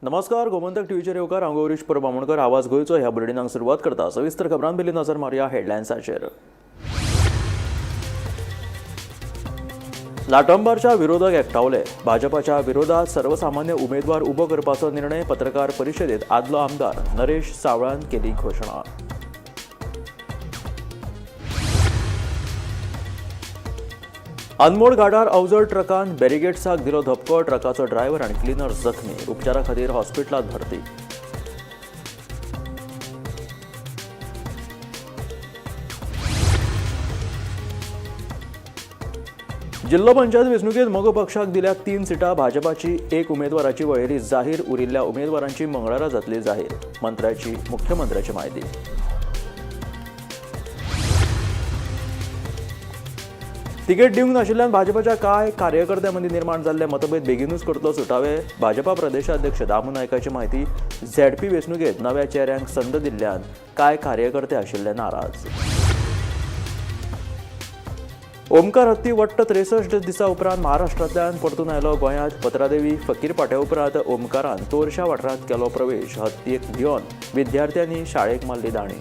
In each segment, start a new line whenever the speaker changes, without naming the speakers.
नमस्कार, गोमंतक टीव्हीचेर येवकार हांव गौरीश परबामणकर आवाज गोंयचो ह्या बुलेटिनाक सुरवात करता. सविस्तर खबरां पयलीं नजर मारया हेडलायन्साचेर. लाटंबारच्या विरोधक एकठावले. भाजपाच्या विरोधात सर्वसामान्य उमेदवार उबो करपाचो निर्णय. पत्रकार परिशदेत आदलो आमदार नरेश सावळान केली घोषणा. अनमोल घाटार अवजड ट्रकान बॅरिगेड्साक दिलो धपको. ट्रकाचो ड्रायव्हर आनी क्लिनर जखमी. उपचारा खातीर हॉस्पिटलांत भरती. जिल्लो पंचायत वेंचणुकेत मोगो पक्षाक दिल्या 3 सिटां. भाजपाची 1 उमेदवाराची वळेरी जाहीर. उरिल्ल्या उमेदवारांची मंगळारा जातली जाहीर. मुख्यमंत्र्याची म्हायती. तिकेट दिवंक नाशिल्ल्यान भाजपाच्या कांय कार्यकर्त्यां मदीं निर्माण जाल्ले मतभेद बेगीनूच करतलो सुटावे. भाजपा प्रदेशाध्यक्ष दामू नायकाची म्हायती. झेडपी वेंचणुकेत नव्या चेहऱ्यांक संद दिल्ल्यान कांय कार्यकर्ते आशिल्ले नाराज. ओमकार हत्ती वट्ट 63 दिसां उपरांत महाराष्ट्रांतल्यान परतून आयलो गोंयांत. पत्रादेवी फकीर पाट्या उपरांत ओमकारान तोरशा वाठारांत केलो प्रवेश. हत्तीक भिवन विद्यार्थ्यांनी शाळेक मारली दाणी.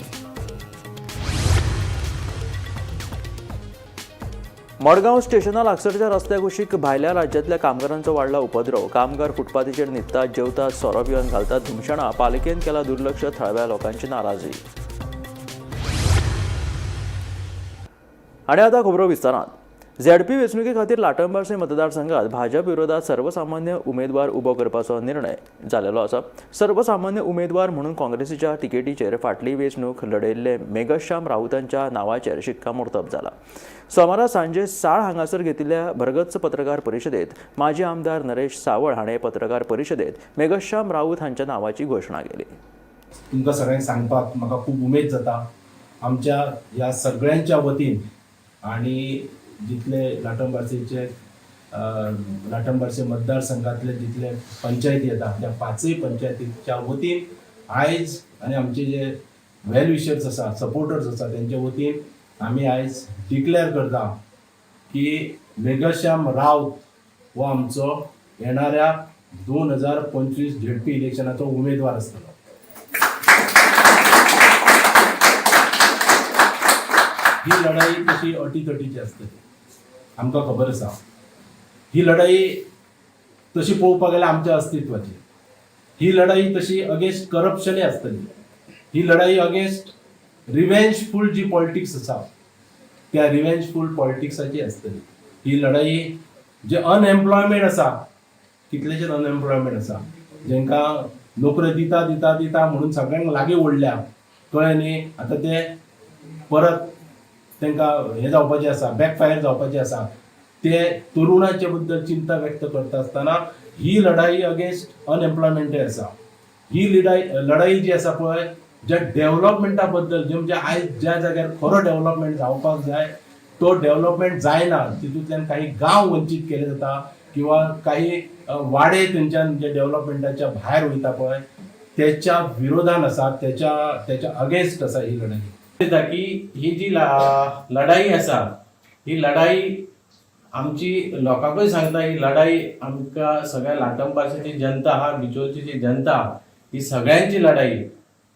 मडगांव स्टेशना लागसरच्या रस्त्या कुशीक भायल्या राज्यांतल्या कामगारांचो वाडला उपद्रव. कामगार फुटपाथीचेर न्हिदतात, जेवतात, सोरो पिवन घालतात धुमशाणां. पालिकेन केला दुर्लक्ष. थळव्या लोकांची नाराजी. आनी आतां खबरो विस्तारांत. झेडपी वेंचणुके खातीर लाटंबारसे मतदारसंघात भाजप विरोधात सर्वसामान्य उमेदवार उबो करपाचो निर्णय जाल्लो आसा. सर्वसामान्य उमेदवार म्हणून काँग्रेसीच्या तिकेटीचेर फाटली वेंचणूक लडयल्ले मेघश्याम राऊतांच्या नांवाचेर शिक्कामोर्तब जाला. सोमारा सांजे साळ हांगासर घेतिल्ल्या भरगच्च पत्रकार परिशदेत माजी आमदार नरेश सावळ हाणें पत्रकार परिशदेत मेघश्याम राऊत हांच्या नांवाची घोशणा केली.
तुमकां सगळ्यांक सांगपाक म्हाका खूब उमेद जाता. आमच्या ह्या सगळ्यांच्या वतीन आनी जितले लाटंबारचे मतदारसंघातले जितले पंचायती येता त्या 5 पंचायतीच्या वतीन आयज आनी आमचे जे वेल विशर्स आसा, सपोर्टर्स आसा, त्यांच्या वतीन आमी आयज डिक्लेअर करता की मेघश्याम राऊत हो आमचो येणाऱ्या 2025 झेडपी इलेक्शनाचो उमेदवार आसतलो. ही लढाई कशी अटीतटीची असतली आमकां खबर आसा. ही लढाई तशी पळोवपाक गेल्यार आमच्या अस्तित्वाची. ही लढाई तशी अगेन्स्ट करप्शनय आसतली. ही लढाई अगेन्स्ट रिवेंजफूल जी पॉलिटिक्स आसा त्या रिवेंजफूल पॉलिटिक्साची आसतली. ही लढाई जे अनएम्प्लॉयमेंट आसा, कितलेशेच अनएम्प्लॉयमेंट आसा, जेंकां नोकऱ्यो दिता दिता दिता म्हणून सगळ्यांक लागीं ओडल्या, कळ्ळें न्ही. आतां ते परत तांकां हे जावपाचें आसा, बॅकफायर जावपाचें आसा. ते तरुणांचे बद्दल चिंता व्यक्त करता आसतना ही लढाई अगेन्स्ट अनएम्प्लॉयमेंटय आसा. ही लढाई जी आसा पळय, ज्या डेव्हलपमेंटा बद्दल, जे म्हणजे आयज ज्या जाग्यार खरो डेव्हलपमेंट जावपाक जाय तो डेव्हलपमेंट जायना, तितूंतल्यान काही गांव वंचीत केले जाता किंवा काही वाडे थंयच्यान जे डेव्हलपमेंटाच्या भायर वयता पळय त्याच्या विरोधान आसा, त्याच्या अगेन्स्ट आसा ही लढाई.
की ही जी लढाई आसा ही लढाई आमची लोकांकूय सांगता. ही लढाई आमकां सगळ्या लाटंबारची जनता हा, बिचोलची जी जनता ही सगळ्यांची लढाई.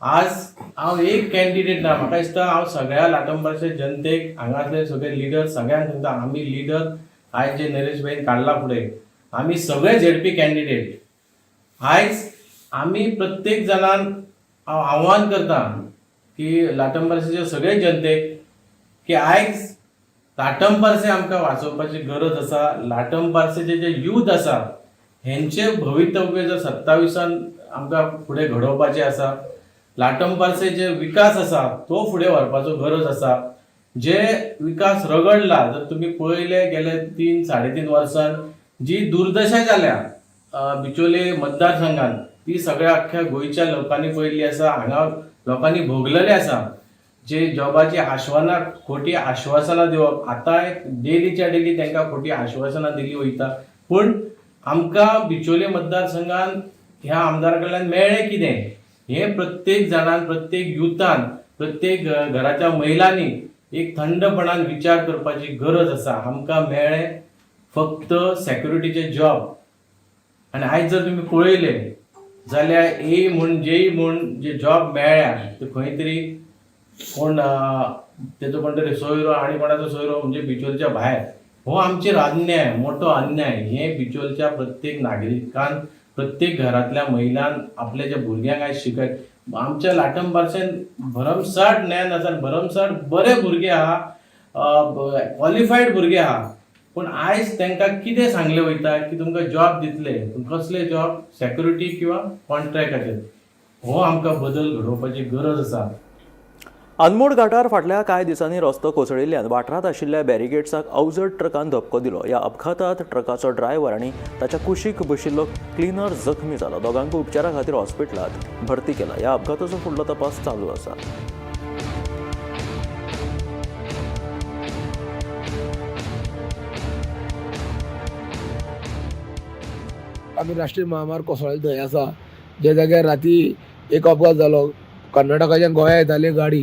आज हांव एक कॅन्डिडेट ना, म्हाका दिसता हांव सगळ्या लाटंबारच्या जनतेक, हांगातले सगळे लिडर सगळ्यांक सांगता, आमी लिडर आयज जे नरेश भाईन काडला फुडें, आमी सगळे झेडपी कॅन्डिडेट. आयज आमी प्रत्येक जणान हांव आव्हान करता की लाटंबारचे सगळे जनतेक की आयज लाटंबारचे आमकां वाचोवपाची गरज आसा. लाटंबारचे जे यूथ आसा हेंचे भवितव्य जर 27 आमकां फुडें घडोवपाचें आसा. लाटंबारचे जे विकास आसा तो फुडें व्हरपाचो गरज आसा. जे विकास रगडला, जर तुम्ही पळयले गेले 3-3.5 वर्सांत जी दुर्दशा जाल्या बिचोले मतदारसंघात, ती सगळ्या अख्ख्या गोंयच्या लोकांनी पळयल्ली आसा. हांगा लोकांनी भोगलेले आसा. जे जॉबाची खोटी आश्वासनां दिवप, आतां डेलीच्या डेली तांकां खोटी आश्वासनां दिली वयता. पूण आमकां बिचोले मतदारसंघात ह्या आमदारा कडल्यान मेळ्ळें कितें हे प्रत्येक जाणान, प्रत्येक युथान, प्रत्येक घराच्या महिलांनी एक थंडपणान विचार करपाची गरज आसा. आमकां मेळ्ळें फक्त सेक्युरिटीचे जॉब. आनी आयज जर तुम्ही पळयले जाल्यार ए म्हूण जेई म्हूण जे जॉब मेळ्ळ्या ते खंय तरी कोण तेजो कोण तरी सोयरो आनी कोणाचो सोयरो म्हणजे बिचोलच्या भायर. हो आमचेर अन्याय, मोठो अन्याय. हे बिचोलच्या प्रत्येक नागरिकान, प्रत्येक घरातल्या महिलान आपल्या ज्या भुरग्यांक आयज आमच्या लाटम बार्शेन भरमसाट ज्ञान आसा, भरमसाट बरे भुरगे आहा, क्वॉलिफायड भुरगे आहा. पूण आयज तांकां कितें सांगलें वयता की तुमकां जॉब दितले, पूण कसले जॉब? सेक्युरिटी किंवा कॉन्ट्रॅक्टाचेर. हो आमकां बदल घडोवपाची गरज आसा.
अनमोड घाटार फाटल्या कांय दिसांनी रस्तो कोसळिल्ल्यान वाठारांत आशिल्ल्या बॅरिगेड्साक अवजड ट्रकान धपको दिलो. ह्या अपघातांत ट्रकाचो ड्रायव्हर आनी ताच्या कुशीक बशिल्लो क्लिनर जखमी जालो. दोगांकूय उपचारा खातीर हॉस्पिटलांत भरती केला. ह्या अपघाताचो फुडलो तपास चालू आसा.
आमी राष्ट्रीय महामार्ग कोसळ्ळे थंय आसा, जे जाग्यार राती एक अपघात जालो. कर्नाटकाच्यान गोंया येताली गाडी,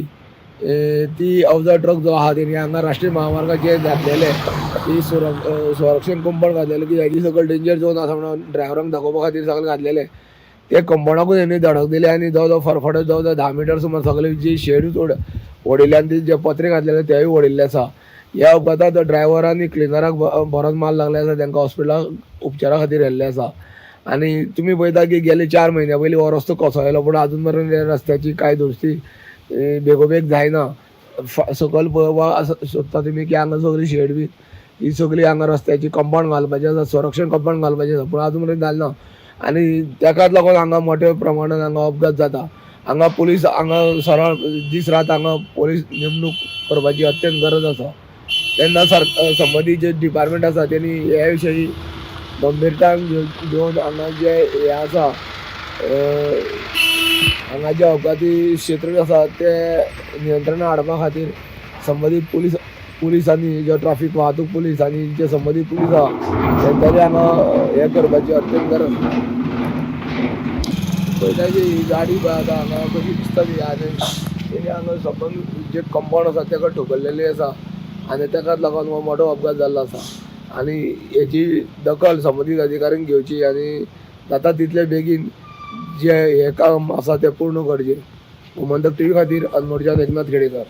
ती अवजड ट्रक जो आहा तेणी हांगा राष्ट्रीय महामार्गाचेर घातलेले, ती संरक्षण कंपाऊंड घातलेले की हेजी सकयल डेंजर झोन आसा म्हणून ड्रायव्हरांक दाखोवपा खातीर सकयल घातलेले. ते कंपाऊंडाकूच हेणी धडक दिली आनी जवळ फरफटत जवळ 10 मिटर सुमार सगळे जी शेडूच ओडिल्ले आनी ती जे पत्रे घातलेले तेवूय ओडिल्ले आसा. ह्या अपघातांत ड्रायव्हर आनी क्लिनराक बरोच माल लागले आसा, तांकां हॉस्पिटलाक उपचारा खातीर व्हेल्ले आसा. आनी तुमी पळयता की गेले 4 म्हयन्या पयलीं हो रस्तो कोसळ्ळेलो, पूण अजून मेरेन ह्या रस्त्याची कांय दुरुस्ती बेगोबेग जायना. सकयल पळोवपा सोदता तुमी की हांगा सगळी शेड बी ही सगळी हांगा रस्त्याची कंपाऊंड घालपाचें आसा, संरक्षण कंपाऊंड घालपाचें आसा, पूण अजून मेरेन जालें ना. आनी ताकाच लागून हांगा मोठ्या प्रमाणात हांगा अपघात जाता. हांगा पुलीस हांगा सरळ दीस रात हांगा पुलीस नेमणूक करपाची अत्यंत गरज आसा. तेन्ना संबंदीत जे डिपार्टमेंट आसा तेणी हे विशयी गंभीरताय घेवन हांगा जे हे आसा, हांगा जे अपघाती क्षेत्र आसा ते नियंत्रणां हाडपा खातीर संबंदीत पुलिसांनी जे ट्राफीक वाहतूक पुलीस आनी जे संबंदीत पुलीस आहा तेंच्यांनी हांगा हे करपाची अत्यंत गरज. पळयता की ही गाडी पळय आतां हांगा कशी दिसता ती, आनी तेणी हांगा संबंदीत जे कंपाऊंड आसा ताका ठोकल्लेली आसा आनी ताकाच लागून हो मोठो अपघात जाल्लो आसा. आनी हेची दखल संबंदीत अधिकाऱ्यांक घेवची आनी जाता तितले बेगीन जे हे काम आसा ते पूर्ण करचें. गोमंतक टीव्ही खातीर अनमोडच्यान एकनाथ केडेकर.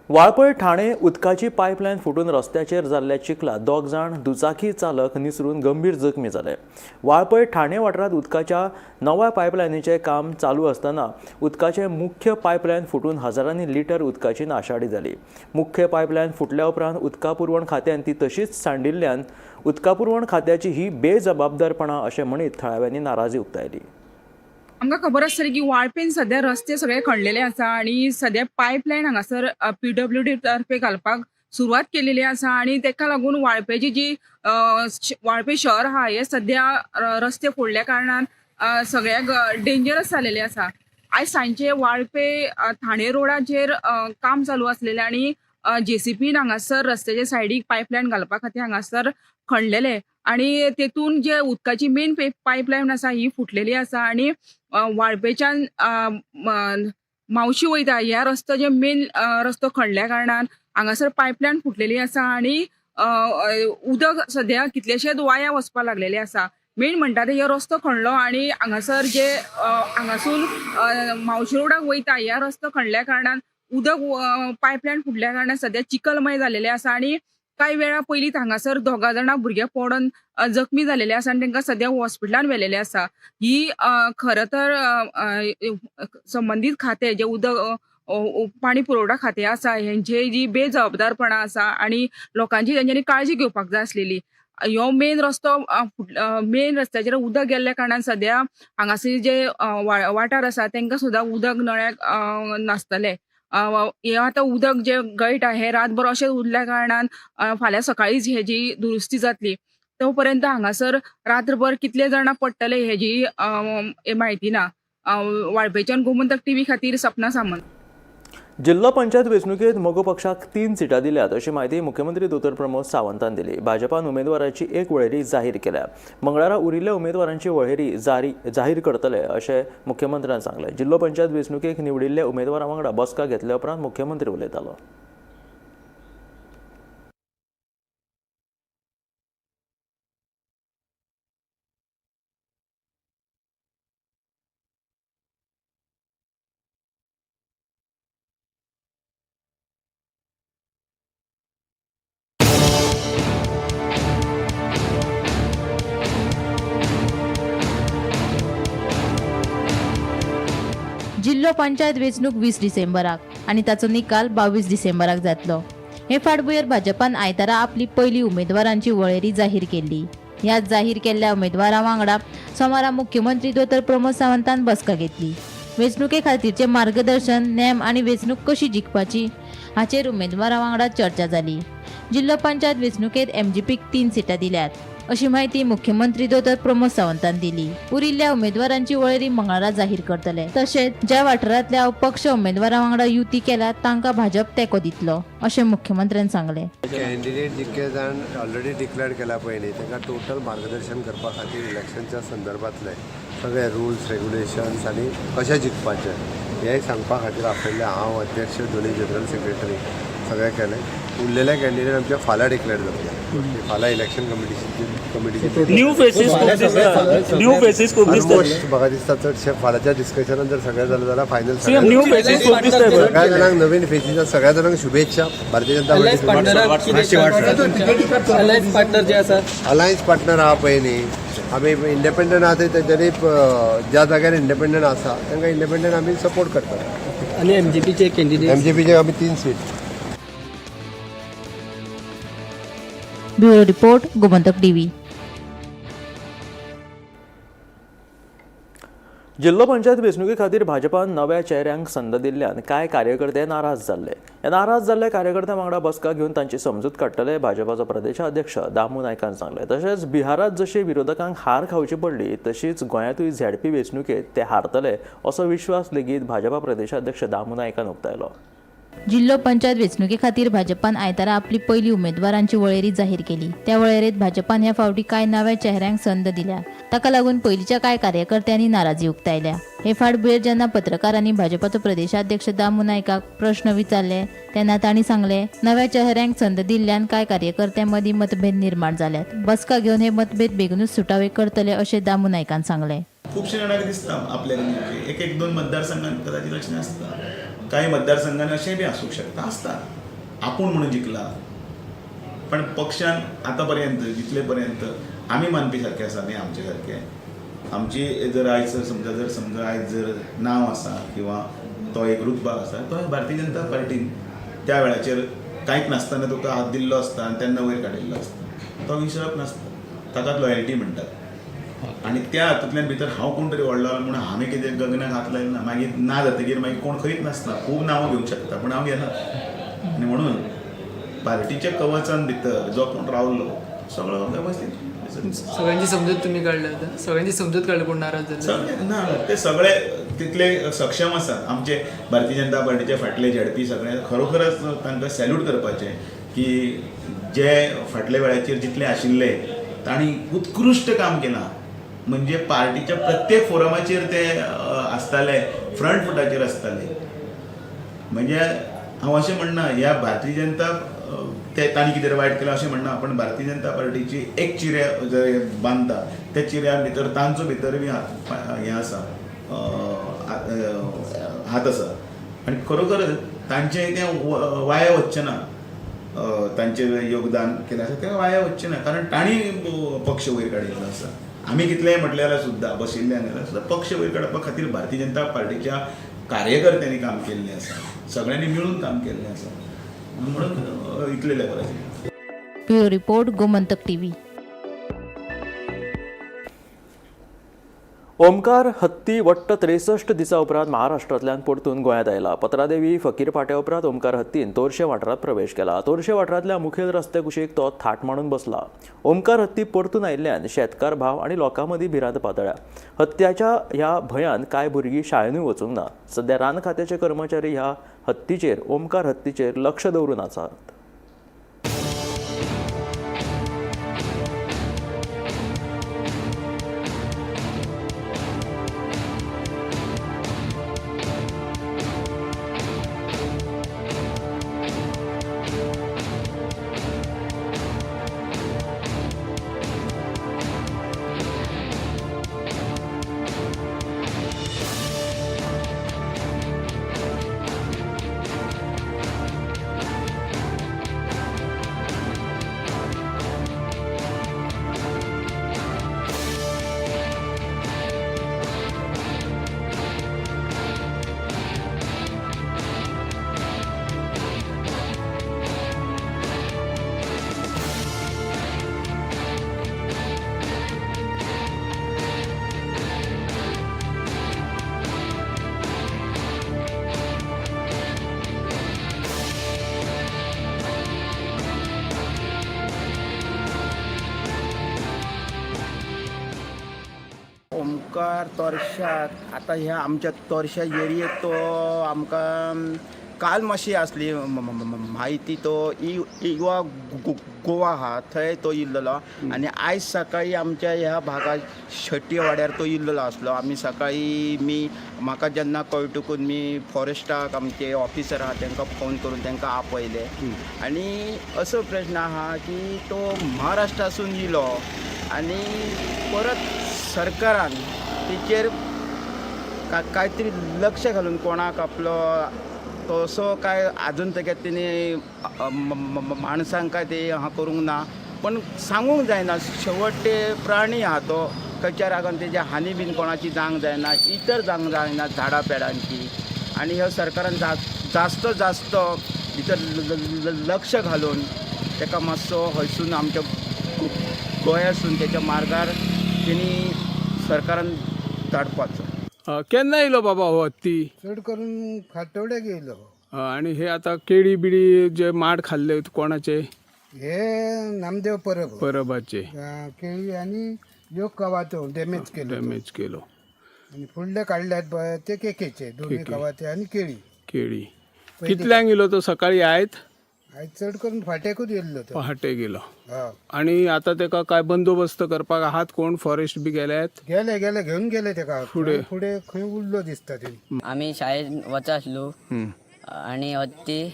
वाळपय ठाणे उदकाची पायपलायन फुटून रस्त्याचेर जाल्ल्या चिखलात 2 जाण दुचाकी चालक निसरून गंभीर जखमी जाले. वाळपय ठाणे वाठारांत उदकाच्या नव्या पायपलायनीचें काम चालू आसतना उदकाचें मुख्य पायपलायन फुटून हजारांनी लिटर उदकाची नाशाडी जाली. मुख्य पायपलायन फुटल्या उपरांत उदका पुरवण खात्यान ती तशीच सांडिल्ल्यान उदका पुरवण खात्याची ही बेजबाबदारपणां अशें म्हणीत थळाव्यांनी नाराजी उक्तायली.
आमकां खबर आसतली की वाळपेन सध्या रस्ते सगळे खणलेले आसा आणि सध्या पायपलायन हांगासर PWD तर्फे घालपाक सुरवात केलेली आसा आणि तेका लागून वाळपेची जी वाळपे शहर आहा हे सध्या रस्ते फोडल्या कारणान सगळ्याक डेंजरस जालेले आसा. आयज सांजचे वाळपे ठाणे रोडाचेर काम चालू आसलेले आणि JCPन हांगासर रस्त्याच्या सायडीक पायपलायन घालपा खातीर हांगासर खणलेले आणि तेतून जे उदकाची मेन पायपलायन आसा ही फुटलेली आसा आणि वाळपेच्यान मावशी वयता ह्या रस्तो जे मेन रस्तो खणल्या कारणान हांगासर पायपलायन फुटलेली आसा आणि उदक सध्या कितलेशेच वाया वचपा लागलेले आसा. मेन म्हणटा ते हो रस्तो खणलो आणि हांगासर जे हांगासून मावशी रोडाक वयता ह्या रस्तो खणल्या कारणान उदक पायपलायन फुटल्या कारणान सध्या चिखलमय झालेले आसा आणि काही वेळा पयलीं हांगासर 2 जाणां भुरगे पडून जखमी झालेले आसा आणि तांकां सध्या हॉस्पिटलान व्हेलेले आसा. ही खरं तर संबंदीत खाते जे उदक पाणी पुरवठा खातें आसा हेंची जी बेजबाबदारपणां आसा आणि लोकांची तेंच्यांनी काळजी घेवपाक जाय आसलेली. ह्यो मेन रस्तो मेन रस्त्याचेर उदक गेल्ल्या कारणान सध्या हांगासर जे वाठार आसा तांकां सुद्दां उदक नळ्याक नासतले. हे आतां उदक जे गळटा हे रातभर अशें उरल्या कारणान फाल्यां सकाळीच हेजी दुरुस्ती जातली. तो पर्यंत हांगासर रात्रभर कितले जाणां पडटले हेजी म्हायती ना. वाळपेच्यान गोमंतक टीव्ही खातीर सपना सामंत.
जिल्हा पंचायत वेंचणुकेत मोगो पक्षाक 3 सिटां दिल्यात अशी माहिती मुख्यमंत्री दोतोर प्रमोद सावंतान दिली. भाजपान उमेदवाराची एक वळेरी जाहीर केल्या. मंगळारा उरिल्ल्या उमेदवारांची वळेरी जाहीर करतले अशें मुख्यमंत्र्यान सांगलें. जिल्हा पंचायत वेंचणुकेक निवडिल्ल्या उमेदवारां वांगडा बसका घेतल्या उपरांत मुख्यमंत्री उलयतालो.
जिल्लो पंचायत वेंचणूक 20 डिसेंबराक आनी ताचो निकाल 22 डिसेंबराक जातलो. हे फाटभुंयेर भाजपान आयतारा आपली पयली उमेदवारांची वळेरी जाहीर केल्ली. ह्या जाहीर केल्ल्या उमेदवारां वांगडा सोमारा मुख्यमंत्री दोतोर प्रमोद सावंतान बसका घेतली. वेंचणुके खातीरचे मार्गदर्शन, नेम आनी वेंचणूक कशी जिखपाची हाचेर उमेदवारां वांगडा चर्चा जाली. जिल्लो पंचायत वेंचणुकेत एमजीपीक 3 सिटां दिल्यात अशी माहिती मुख्यमंत्री दोतोर प्रमोद सावंतान दिली. उरिल्ल्या उमेदवारांची वळेरी मंगळारा जाहीर करतले. तशेंच ज्या वाठारांतल्या अपक्ष उमेदवारां वांगडा युती केल्या तांकां भाजप तेंको दितलो अशें मुख्यमंत्र्यान सांगलें.
कॅन्डिडेट जितके जाण ऑलरेडी डिक्लेअर केला पळय न्ही तांकां टोटल मार्गदर्शन करपा खातीर इलेक्शनच्या संदर्भांतले सगळे रुल्स रेग्युलेशन्स आनी कशें जिखपाचें हें सांगपा खातीर आपयल्ले हांव अध्यक्ष, दोनूय जनरल सेक्रेटरी सगळें केलें. उरलेले कॅन्डिडेट आमचे फाल्यां डिक्लेअर जातले. फाल्यां इलेक्शन कमिटीची
न्यू फेसीस खूप
ऑलमोस्ट म्हाका दिसता चडशे फाल्यांच्या डिस्कशनान जर सगळें जालें जाल्यार फायनल
न्यू फेसीस खूप दिसताय.
सगळ्या जाणांक नवीन फेसीच्या सगळ्या जाणांक शुभेच्छा. भारतीय जनता अलायन्स पार्टनर आहा पळय न्ही, आमी इंडिपेंडंट आहा तेंच्यांनी ज्या जाग्यार इंडिपेंडंट आसा तांकां इंडिपेंडंट आमी सपोर्ट करतात.
आणि एमजीपीचे कॅन्डिडेट
एमजीपीचे आमी 3 seat.
Bureau report, Gomantak TV.
जिल्लो पंचायत वेंचणुके खातीर भाजपान नव्या चेहऱ्यांक संद दिल्ल्यान कांय कार्यकर्ते नाराज जाल्ले. ह्या नाराज जाल्ल्या कार्यकर्त्यां वांगडा बसका घेवन तांची समजूत काडटले भाजपाचो प्रदेशाध्यक्ष दामू नायकान सांगले. तशेंच बिहारात जशी विरोधकांक हार खावची पडली तशीच गोंयांतूय झेडपी वेंचणुकेत ते हारतले असो विश्वास लेगीत भाजपा प्रदेशाध्यक्ष दामू नायकान उक्तायलो.
जिल्लो पंचायत वेंचणुके खातीर भाजपान आयतारा आपली पयली उमेदवारांची वळेरी जाहीर केली. त्या वळेरेंत भाजपान ह्या फावटी कांय नव्या चेहऱ्यांक संद दिल्या. ताका लागून पयलींच्या कांय कार्यकर्त्यांनी नाराजी उक्तायल्या. हे फाटभुंयेर जेन्ना पत्रकारांनी भाजपाचो प्रदेशाध्यक्ष दामू नायकाक प्रश्न विचारले तेन्ना तांणी सांगले, नव्या चेहऱ्यांक संद दिल्ल्यान कांय कार्यकर्त्यां मदीं मतभेद निर्माण जाल्यात. बसका घेवन हे मतभेद बेगीनूच सुटावे करतले अशें दामू नायकान सांगलें.
खूपशे जाणांक दिसता आपल्या एक दोन मतदारसंघात कदाचित लक्ष नासता. काही मतदारसंघांनी अशें बी आसूंक शकता, आसता आपूण म्हणून जिखला. पण पक्षान आतां पर्यंत जितले पर्यंत आमी मानपी सारके आसा न्ही आमचे सारके, आमची जर आयज समजा आयज जर नांव आसा किंवा तो एक रुतबा आसा तो भारतीय जनता पार्टीन त्या वेळाचेर कांयच नासतना तुका हात दिल्लो आसता आनी तेन्ना वयर काडिल्लो आसता. तो विसरप नासता, ताकाच लॉयल्टी म्हणटात. आनी त्या हातूंतल्यान भितर हांव कोण तरी व्हडलो म्हणून हांवें कितें गगनाक हात लायलो ना. मागीर ना जातकीर मागीर कोण खंयच नासता, खूब नांवां घेवंक शकता पूण हांव घेना. आनी म्हणून पार्टीच्या कवचान भितर जो कोण रावलो सगळो वेवस्थीत.
सगळ्यांची समजूत तुम्ही काढल्या होत्या, सगळ्यांची समजूत काडली कोण नाराज झाले
ना. ते सगळे तितले सक्षम आसात आमचे भारतीय जनता पार्टीचे फाटले झेडपी सगळे. खरोखरच तांकां सॅल्यूट करपाचें की जे फाटल्या वेळाचेर जितले आशिल्ले तांणी उत्कृश्ट काम केलां. म्हणजे पार्टीच्या प्रत्येक फोरमाचेर ते आसताले, फ्रंट फुटाचेर आसताले. म्हणजे हांव अशें म्हणना ह्या भारतीय जनता ते तांणी कितें वायट केलां अशें म्हणना, पण भारतीय जनता पार्टीची एक चिरे जर बांदता त्या चिऱ्या भितर तांचो भितर बी हें आसा, हात आसा. आनी खरोखर तांचें तें वाया वचचें ना. तांचें योगदान केलें आसा तें वाया वचचें ना, कारण तांणी पक्ष वयर काडिल्लो आसा. आमी कितलेंय म्हटल्यार सुद्दां बशिल्ले जाल्यार सुद्दां पक्ष वयर काडपा खातीर भारतीय जनता पार्टीच्या कार्यकर्त्यांनी काम केल्लें आसा, सगळ्यांनी मिळून काम केल्लें आसा. म्हणून इतले लेवलाचेर.
Bureau report, Gomantak TV.
Omkar हत्ती वट्ट 63 दिसां उपरांत महाराष्ट्रांतल्यान परतून गोंयांत आयला. पत्रादेवी फकीर पाट्या उपरांत ओमकार हत्तीन तोरशे वाठारांत प्रवेश केला. तोरशे वाठारांतल्या मुखेल रस्ते कुशीक तो थाट मांडून बसला. ओमकार हत्ती परतून आयिल्ल्यान शेतकार भाव आनी लोकां मदीं भिरांत पातळ्या. हत्याच्या ह्या भंयान कांय भुरगीं शाळेनूय वचूंक ना. सध्या रान खात्याचे कर्मचारी ह्या हत्तीचेर, ओमकार हत्तीचेर लक्ष दवरून आसात.
उपकार तोरशाक आतां ह्या आमच्या तोरशा एरियेक तो आमकां काल मातशी आसली म्हायती तो इवा गोवा आहा थंय तो इल्लो आनी आयज सकाळी आमच्या ह्या भागात शेट्टी वाड्यार तो इल्लो आसलो. आमी सकाळी म्हाका जेन्ना कळटकूच मी फॉरेस्टाक आमचे ऑफिसर आहा तांकां फोन करून तांकां आपयले आनी असो प्रश्न आहा की तो महाराष्ट्रासून इलो आनी परत सरकारान तेचेर कांय तरी लक्ष घालून कोणाक आपलो तसो काय आजून तेका तेणी माणसांक काय ते हां करूंक ना. पण सांगूंक जायना शेवट ते प्राणी आहा तो खंयच्या रागान तेजी हानी बीन कोणाची जावंक जायना, इतर जावंक जायना झाडां पेडांची. आनी ह्यो सरकारान जास्त भितर लक्ष घालून तेका मातसो हयसून आमच्या गोंयासून तेच्या मार्गार तेणी सरकारान धाडपाचो.
केन्ना येयलो बाबा हो हत्ती?
चड करून फाटवड्याक येयलो.
आणि हे आता केळी बिडी जे माड खाल्ले कोणाचे?
हे नामदेव
परबाचे
केळी आणि योग कवातो डॅमेज
केलो
आणि फुडले काढल्यात पळय ते केकेचे दोन्ही कवाते आणि
केळी कितल्यांक येयलो तो? सकाळी आयज
चड करून फाट्याकूच येयल्लो तो.
पहाटे गेलो. आणि आता तेका काय बंदोबस्त करपाक आहात कोण? फॉरेस्ट बी गेल्यात?
गेले घेऊन गेले तेका फुडें खंय उरलो दिसता ते.
आम्ही शाळेत वचा आसलो आणि हत्ती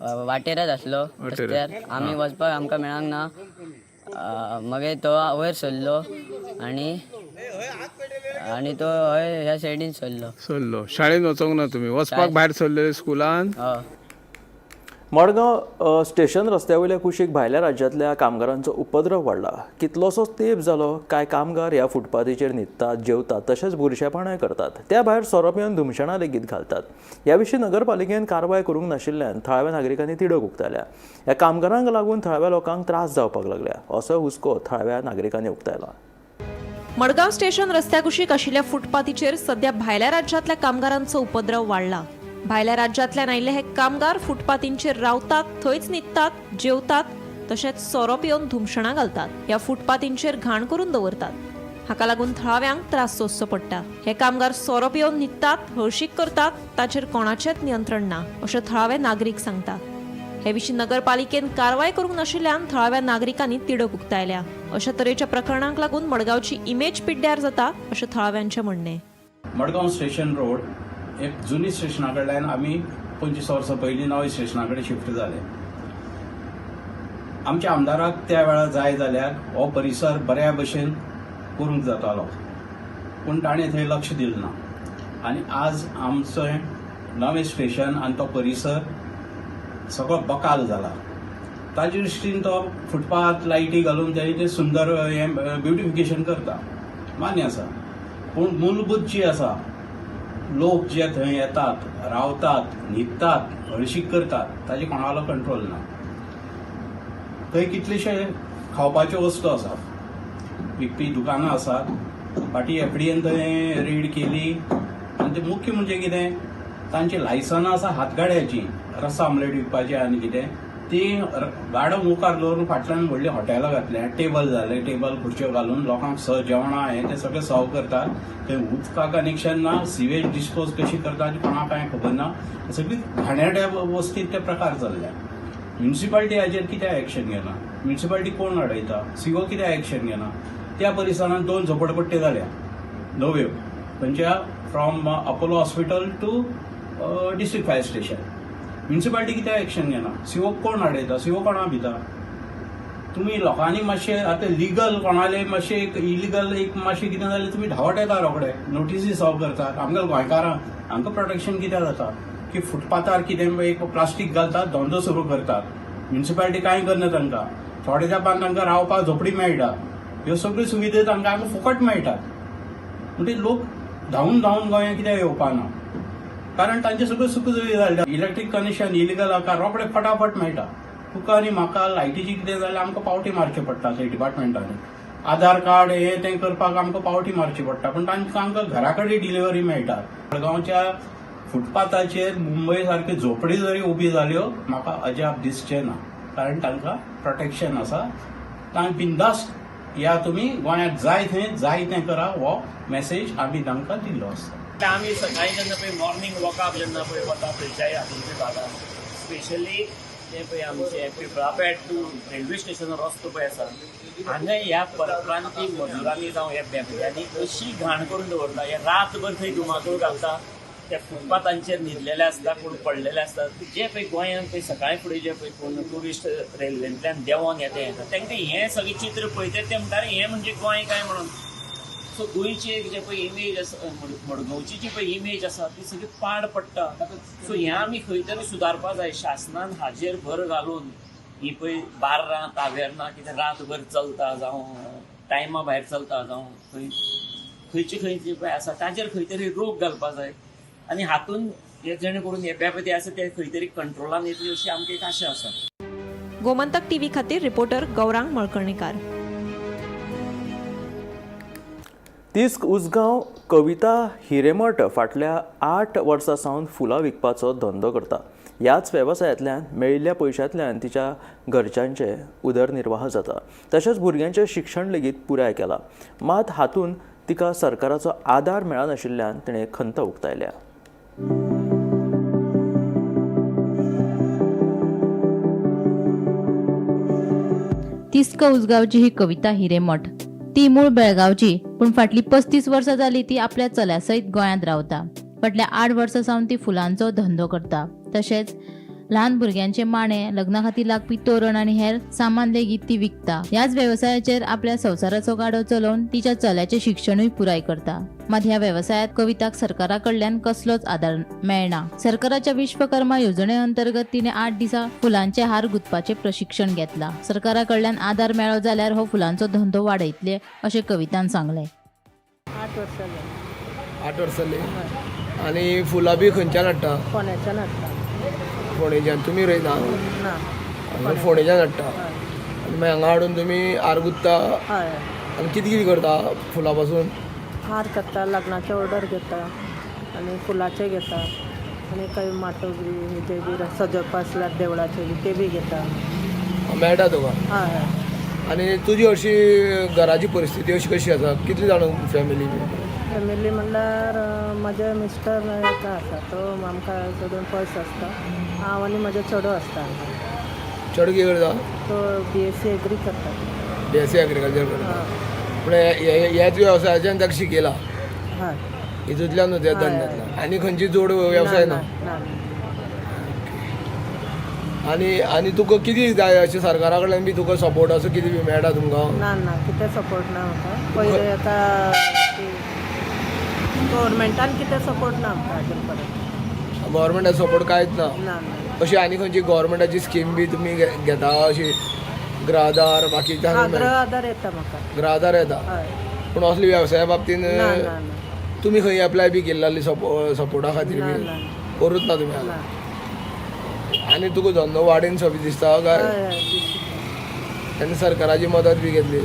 वाटेराच आसलो रस्त्यार. आमी वचपाक आमकां मेळांक ना. मागीर तो वयर सरलो आणि तो हय ह्या सायडीन सरलो.
शाळेन वचोंक ना तुमी? वचपाक भायर सरलेले स्कुलान?
मडगांव स्टेशन रस्त्या वयल्या कुशीक भायल्या राज्यांतल्या कामगारांचो उपद्रव वाडला. कितलोसोच तेंप जालो काय कामगार ह्या फुटपाथीचेर न्हिदतात, जेवतात तशेंच बुरशेपणाय करतात. त्या भायर सोरो येवन धुमशणां लेगीत घालतात. ह्या विशीं नगरपालिकेन कारवाय करूंक नाशिल्ल्यान थळाव्या नागरिकांनी तिडक उक्तायल्या. ह्या कामगारांक लागून थळाव्या लोकांक त्रास जावपाक लागल्या असो हुस्को थळाव्या नागरिकांनी उक्तायला.
मडगांव स्टेशन रस्त्या कुशीक आशिल्ल्या फुटपाथीचेर सध्या भायल्या राज्यांतल्या कामगारांचो उपद्रव वाडला. भायल्या राज्यांतल्यान आयिल्ले हे कामगार फुटपाथींचेर रावतात, थंयच न्हिदतात, जेवतात तशेंच सोरो पिवन धुमशणां घालतात. ह्या फुटपाथींचेर घाण करून दवरतात. हाका लागून थळाव्यांक त्रास सोंसचो पडटा. हे कामगार सोरो पिवन न्हिदतात, हळशीक करतात, ताचेर कोणाचेंच नियंत्रण ना अशें थळावे नागरीक सांगतात. हे विशीं नगरपालिकेन कारवाय करूंक नाशिल्ल्यान थळाव्या नागरिकांनी तिडक उक्तायल्या. अशा तरेच्या प्रकरणांक लागून मडगांवची इमेज पिड्ड्यार जाता अशें थळाव्यांचें म्हणणें.
मडगांव स्टेशन रोड एक जुनी स्टेशना कडल्यान आमी 25 वर्सां पयलीं नव्या स्टेशना कडेन शिफ्ट जाले. आमच्या आमदाराक त्या वेळार जाय जाल्यार हो परिसर बऱ्या भशेन करूंक जातालो पूण ताणें थंय लक्ष दिलें ना. आनी आज आमचें नवें स्टेशन आनी तो परिसर सगळो बकाल जाला. ताचे दृश्टीन तो फुटपाथ लायटी घालून तें सुंदर हें ब्युटिफिकेशन करता, मान्य आसा. पूण मूलभूत जी आसा लोक जे थंय येतात, रावतात, न्हिदतात, हळशीक करतात ताजे कोणालो कंट्रोल ना. थंय कितलेशे खावपाच्यो वस्तू आसात, विकपी दुकानां आसात. फाटीं एफडीएन थंय रेड केली आनी ते मुख्य म्हणजे कितें तांची लायसनां आसा हातगाड्याची रस्सा आमलेट विकपाची आनी कितें ती गाडो मुखार दवरून फाटल्यान व्हडलीं हॉटेलां घातल्या. टेबल जाले, टेबल खुर्च्यो घालून लोकांक जेवणां हें तें सगळें सर्व करतात. थंय उदका कनेक्शन ना, सिवेज डिस्पोज कशी करतात कोणाक कांय खबर ना. सगळी घाणेरड्या वस्तींत ते प्रकार चल्ल्या. म्युनिसिपालिटी हाजेर कित्याक एक्शन घेना? म्युनिसिपालिटी कोण अडयता? सीओ कित्याक एक्शन घेना? त्या परिसरांत 2 झोपडपट्टी जाल्या नव्यो, खंयच्या from Apollo hospital to district fire station. Municipality कित्याक एक्शन घेना? सीओ कोण अडयता? सीओ कोणा भिता? तुमी लोकांनी मातशें आतां लिगल कोणाले मातशें एक इलिगल एक मातशें कितें जाल्यार तुमी धांवत येता रोखडे, नोटिसी सर्व करतात. आमकां गोंयकारांक हांकां प्रोटेक्शन कित्याक जाता की फुटपाथार कितें एक प्लास्टीक घालतात, धंदो सुरू करतात. म्युनिसिपालिटी कांय करना तांकां. थोड्या तेंपान तांकां रावपाक झोपडी मेळटा. ह्यो सगळ्यो सुविधा तांकां फुकट मेळटात. म्हणजे लोक धांवून गोंयांत कित्याक येवपा ना? कारण तांचे सगळ्यो सुखसुविधा जाल्या. इलेक्ट्रीक कनेक्शन इलिगल हाका रोखडे फटाफट मेळटा. तुका आनी म्हाका लायटीची कितें जाल्यार आमकां पावटी मारचे पडटा थंय डिपार्टमेंटांनी. आधार कार्ड हें तें करपाक आमकां पावटी मारची पडटा पूण तांकां घरा कडेन डिलिव्हरी मेळटा. मडगांवच्या फुटपाथाचेर मुंबय सारक्यो झोपडी जरी उबी जाल्यो म्हाका अजाप दिसचें ना. कारण तांकां प्रोटेक्शन आसा. तांकां बिंदास्त
या तुमी गोंयांत जाय तें करा हो मेसेज आमी तांकां दिल्लो आसा.
आमी सकाळी जेन्ना पळय मॉर्निंग वॉकाक जेन्ना पळय वता खंयच्याय हातूंच्या भागात स्पेशली ते पळय आमचे पिपळापेट टू रेल्वे स्टेशन रस्तो पळय आसा हांगा ह्या परप्रांतीय मजुरांनी जावं ह्या बेकऱ्यांनी अशी घाण करून दवरता. हे रातभर थंय धुमाकूळ घालता, त्या फुटपाथांचेर न्हिदलेले आसता, कोण पडलेले आसतात. जे पळय गोंयांत पळय सकाळी फुडें जे पळय कोण ट्युरिस्ट रेल्वेंतल्यान देंवोन येता तांकां हें सगळें चित्र पळयतात ते म्हणटाले हें म्हणजे गोंय काय म्हणून. सो गोंयची एक जे पळय इमेज आसा, मडगांवची जी पळय इमेज आसा ती सगळी पाड पडटा. सो हें आमी खंय तरी सुदारपा जाय. शासनान हाजेर भर घालून ही पळय बार्रां तावेर्नां कितें रातभर चलता जावं टायमा भायर चलता जावं खंयची पळय आसा ताजेर खंय तरी रोख घालपा जाय आनी हातून हे जेणे करून हे बेपते आसा ते खंय तरी कंट्रोलान येतली अशी आमकां एक आशा आसा.
गोमंतक टीव्ही खातीर रिपोर्टर गौरांग मळकर्णीकार.
तिस्क उसगांव कविता हिरेमठ फाटल्या 8 वर्सां सावन फुलां विकपाचो धंदो करता. ह्याच वेवसायांतल्यान मेळिल्ल्या पयशांतल्यान तिच्या घरच्यांचे उदरनिर्वाह जाता. तशेंच भुरग्यांचें शिक्षण लेगीत पुराय केलां. मात हातूंत तिका सरकाराचो आदार मेळनाशिल्ल्यान तिणें खंत उक्तायल्या.
तिस्क उसगांवची ही कविता हिरेमठ. ती मूळ बेळगांवची, पूण फाटली 35 वर्सां जाली ती आपल्या चल्या सयत गोंयांत रावता. फाटल्या 8 वर्सां सावन ती फुलांचो धंदो करता. तशेंच ल्हान भुरग्यांचे माणे, लग्ना खातीर लागपी तोरण आनी हेर सामान लेगीत ती विकता. ह्याच वेवसायाचेर आपल्या संवसाराचो गाडो चलोवन तिच्या चल्याचें शिक्षणूय पुराय करता. मात ह्या वेवसायांत कविताक सरकारा कडल्यान कसलोच आदार मेळना. सरकाराच्या विश्वकर्मा येवजणे अंतर्गत तिणें 8 दिसां फुलांचे हार गुंथपाचें प्रशिक्षण घेतलां. सरकारा कडल्यान आदार मेळ्ळो जाल्यार हो फुलांचो धंदो वाडयतले अशें कवितान सांगलें.
8 वर्सां जालीं.
8 वर्सां जालीं. आनी फुलां बी खंयच्यान हाडटा?
फोंड्याच्यान हाडटा.
फोंडेच्यान. तुमी रोयता?
ना,
फोंडेच्यान हाडटा. आनी मागीर हांगा हाडून तुमी हार गुंथता.
हय.
आनी कितें कितें करता फुलां पासून?
हार करता, लग्नाचे ऑर्डर घेता आनी फुलाचे घेता आनी काही माटो बी जे बी सजोवपा आसल्यार देवळाचे बी ते बी घेता.
मेळटा तुका?
हय हय.
आनी तुजी हरशी घराची परिस्थिती अशी कशी आसा? कितली जाणां फॅमिली?
फॅमिली म्हणल्यार म्हजे मिस्टर एका आसा, तो आमकां सोडून पयस आसता. हांव आनी म्हजो चेडो आसता.
चेडो कितें करता?
तो BSc एग्री करता.
BSc एग्रीकल्चर करता. पूण ह्याच वेवसायाच्यान ताका शिकयला?
हय.
हितूंतल्यान न्हू त्या धंद्यांतल्यान? आनी खंयची जोड वेवसाय ना? आनी तुका कितें जाय अशें सरकारा कडल्यान बी तुका सपोर्ट असो कितें बी मेळटा तुमकां?
ना कितें सपोर्ट ना म्हाका. पयलीं आतां गव्हर्मेंटान कितें सपोर्ट ना आमकां अजून पर्यंत.
गव्हर्मेंटाचो सपोर्ट कांयच ना?
ना.
अशी आनी खंयची गव्हर्मेंटाची स्कीम बी तुमी घेता अशी गृह बाकी?
गृह आधार येता म्हाका.
गृह आधार येता?
हय.
पूण असली वेवसाया बाबतीन
ना.
तुमी खंय एप्लाय बी केल्ली सपोर्टा खातीर बी? करूच ना तुमी? आनी तुका धंदो वाडीन सोबी दिसता काय? आनी सरकाराची मदत बी घेतली?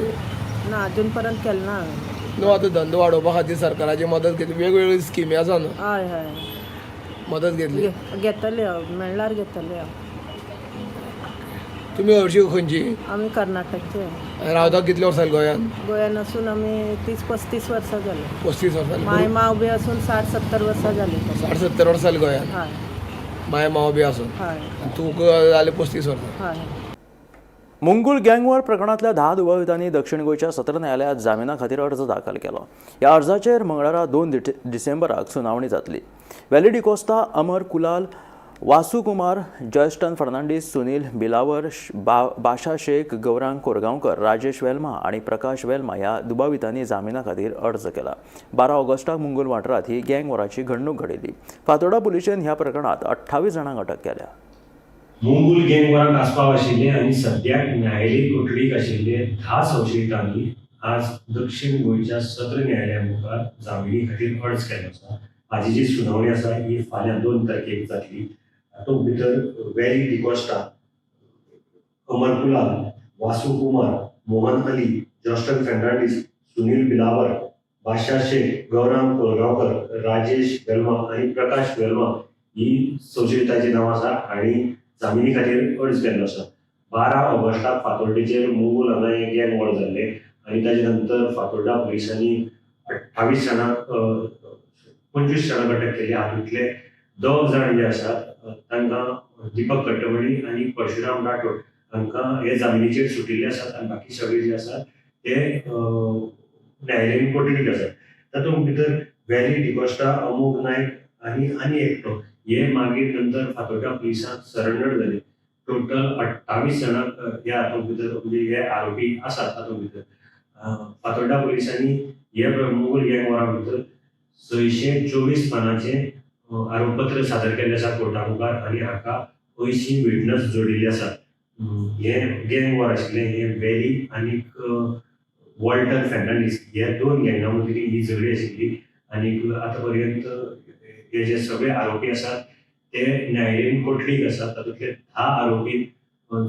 ना अजून पर्यंत केलें ना.
न्हू आतां धंदो वाडोवपा खातीर सरकाराची मदत घेतली, वेगवेगळ्यो स्किमी आसा न्हू?
हय.
मदत घेतली?
घेतले हांव, मेळ्ळ्यार घेतले हांव.
तुमी हरशीं खंयची?
आमी कर्नाटकचे.
रावता कितले वर्सां गोंयांत?
गोंयांत असून आमी 30-35 वर्सां जाली.
35 वर्सां?
माय माव बी असून 60-70 वर्सां जाली.
60-70 वर्सां जाली गोंयांत?
हय.
माय माव बी असून?
हय.
तुका जाले 35 वर्सां?
हय.
मुंगूल गँगवॉर प्रकरणातल्या 10 दुबावितांनी दक्षिण गोंयच्या सत्र न्यायालयात जामिना खातीर अर्ज दाखल केलो. ह्या अर्जाचेर मंगळारा 2 डिसेंबराक सुनावणी जातली. वेली डिकोस्ता, अमर कुलाल, वासू कुमार, जयस्टन फर्नांडीस, सुनील बिलावर, बाशा शेख, गौरांग कोरगांवकर, राजेश वेल्मा आणि प्रकाश वेल्मा ह्या दुबावितांनी जामिना खातीर अर्ज केला. 12 ऑगस्टाक मुंगूल वाठारात ही गँगवॉराची घडणूक घडिल्ली. फातोर्डा पुलिशेन ह्या प्रकरणात 28 जाणांक अटक केल्या.
मुंगूल गँगवॉराक आस्पाव आशिल्ले आनी सद्याक न्यायालयीन कोठडीक आशिल्ले 10 संशयितांनी आज दक्षिण गोंयच्या सत्र न्यायालया मुखार जामिनी खातीर अर्ज केलो आसा. हाजी जी सुनावणी आसा ही फाल्यां 2 तारखेक जातली. तातूंत भितर वेली डिकोस्टा, अमर कुलाल, वासू कुमार, मोहन अली, जॉस्टन फर्नांडीस, सुनील बिलावर, बादशाह शेख, गौरांग कोरगांवकर, राजेश वेल्मा आणि प्रकाश वेल्मा ही संशयितांची नांवां आसा आनी जामिनी खातीर अर्ज केल्लो आसा. 12 ऑगस्टाक फातोर्डेचेर मुंगूल हांगा गँग वॉर जाल्ले आणि ताजे नंतर फातोर्डा पुलिसांनी 28 जाणांक 25 जाणांक अटक केली. हातूंतले 2 जाण जे आसात तांकां दीपक कट्टमणी आणि परशुराम राठोड हांकां हे जामिनीचेर सुटिल्ले आसात आणि बाकी सगळे जे आसात ते न्यायालयीन कोठडीत आसात. तातूंत भितर वॅली डिकोस्टा, अमोग नायक आनी एकटो हे मागीर नंतर फातोर्डा पुलिसांक सरेंडर जाले. टोटल 28 जाणांक ह्या हातूंत भितर म्हणजे हे आरोपी आसात. तातूंत भितर फातोर्डा पुलिसांनी हे मुगल गँग वॉरा भितर 624 पानांचे आरोपपत्र सादर केल्लें आसा कोर्टा मुखार आणि हाका 80 विटनस जोडिल्ले आसात. हे गँग वॉर आशिल्लें हे वॅली आनी वॉल्टर फेर्नांडीस ह्या 2 गँगां मदीं ही झगडी आशिल्ली. आनी आतां पर्यंत हे जे सगळे आरोपी आसात ते न्यायालयीन कोठडीक आसात. तातूंतले 10 आरोपी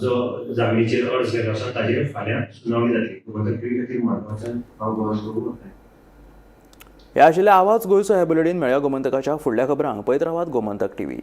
जो जामिनीचेर अर्ज केल्लो आसा ताजेर फाल्यां सुनावणी जातली. गोमंतक खातीर म्हत्वाच्यान हांव गोवन करूं वता.
हे आशिल्ले आवाज गोंयचो हे बुलेटीन. मेळ्या गोमंतकाच्या फुडल्या खबरांक पळयत रावात गोमंतक TV.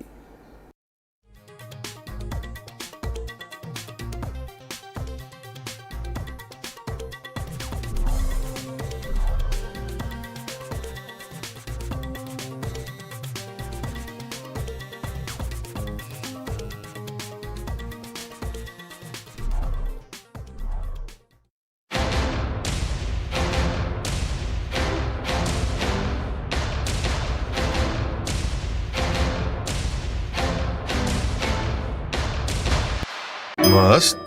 मस्त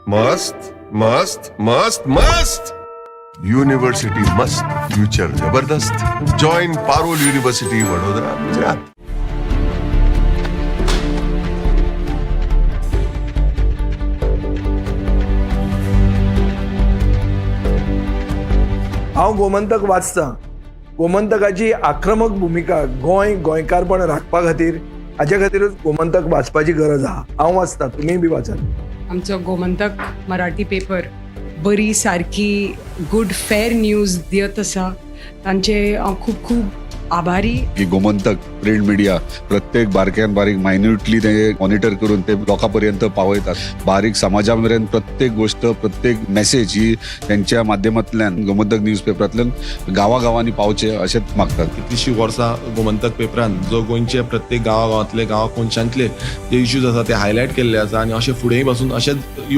मस्त मस्त मस्त मस्त युनिव्हर्सिटी मस्त, फ्युचर जबरदस्त. Join Parul university Vadodara, Gujarat.
हांव गोमंतक वाचतां. गोमंतकाची आक्रमक भुमिका गोंयकारपण राखपा खातीर हाचे खातीरच गोमंतक वाचपाची गरज आहा. हांव वाचतां, तुमीय बी वाचात.
आमचो गोमंतक मराठी पेपर बरी सारकी गुड फेर न्यूज दित आसा. तांचे खूब खूब आभारी.
की गोमंतक प्रिंट मिडिया प्रत्येक बारक्यान बारीक मायन्युटली ते मॉनिटर करून ते लोकांपर्यंत पावयतात. बारीक समाजा मेरेन प्रत्येक गोष्ट, प्रत्येक मेसेज ही त्यांच्या माध्यमांतल्यान गोमंतक न्यूज पेपरांतल्यान गांवागांवांनी पावचे अशेंच मागतात.
कितलींशीं वर्सां गोमंतक पेपरान जो गोंयचे प्रत्येक गांवांतले गांवा कोनशांतले जे इश्यूज आसा ते हायलायट केल्ले आसा आणि अशें फुडेंय पासून अशेंच